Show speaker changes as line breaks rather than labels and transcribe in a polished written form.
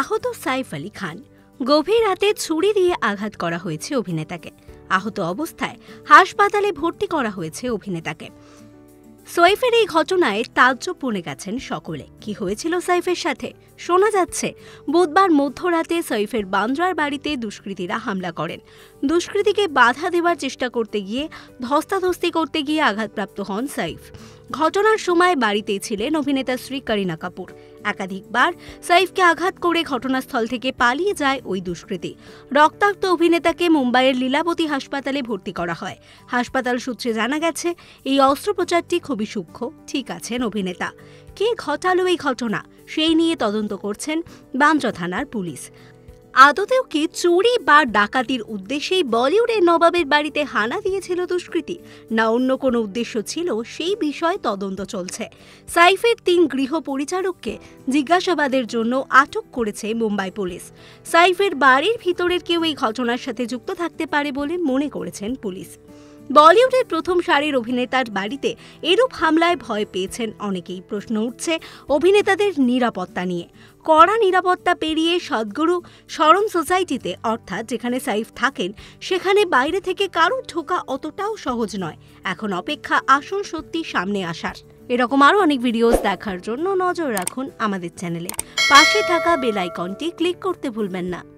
আহত সাইফ আলী খান। গভীর রাতে ছুরি দিয়ে আঘাত করা হয়েছে অভিনেতাকে। আহত অবস্থায় হাসপাতালে ভর্তি করা হয়েছে অভিনেতাকে। সাইফের এই ঘটনায় তাজ্জব বনে গেছেন সকলে। কি হয়েছিল সাইফের সাথে? শোনা যাচ্ছে বুধবার মধ্যরাতে সাইফের বান্দ্রার বাড়িতে দুষ্কৃতীরা হামলা করেন। দুষ্কৃতীকে বাধা দেওয়ার চেষ্টা করতে গিয়ে ধস্তাধস্তি করতে গিয়ে আঘাতপ্রাপ্ত হন সাইফ। ঘটনার সময় বাড়িতেই ছিলেন অভিনেতা স্ত্রী করিনা কাপুর। একাধিকবার সাইফকে আঘাত করে ঘটনাস্থল থেকে পালিয়ে যায় ওই দুষ্কৃতী। রক্তাক্ত অভিনেতাকে মুম্বাইয়ের লীলাবতী হাসপাতালে ভর্তি করা হয়। হাসপাতাল সূত্রে জানা গেছে এই অস্ত্রোপচারটি খুবই সূক্ষ্ম। ঠিক আছেন অভিনেতা। কে ঘটালো এই ঘটনা সেই নিয়ে তদন্ত করছেন বান্দ্রা থানার পুলিশ। আদতেও কি চুরি বা ডাকাতির উদ্দেশ্যেই বলিউডের নবাবের বাড়িতে হানা দিয়েছিল দুষ্কৃতী, না অন্য কোনো উদ্দেশ্য ছিল সেই বিষয়ে তদন্ত চলছে। সাইফের ৩ গৃহ পরিচারককে জিজ্ঞাসাবাদের জন্য আটক করেছে মুম্বাই পুলিশ। সাইফের বাড়ির ভিতরের কেউ এই ঘটনার সাথে যুক্ত থাকতে পারে বলে মনে করেছেন পুলিশ। বলিউডের প্রথম সারির অভিনেতার বাড়িতে এরূপ হামলায় ভয় পেয়েছেন অনেকেই। প্রশ্ন উঠছে অভিনেতাদের নিরাপত্তা নিয়ে। কড়া নিরাপত্তা পেরিয়ে সদ্গুরু শরণ সোসাইটিতে, অর্থাৎ যেখানে সাইফ থাকেন, সেখানে বাইরে থেকে কারো ঢোকা অতটাও সহজ নয়। এখন অপেক্ষা আসল সত্যি সামনে আসার। এরকম আরও অনেক ভিডিওস দেখার জন্য নজর রাখুন আমাদের চ্যানেলে। পাশে থাকা বেল আইকনটি ক্লিক করতে ভুলবেন না।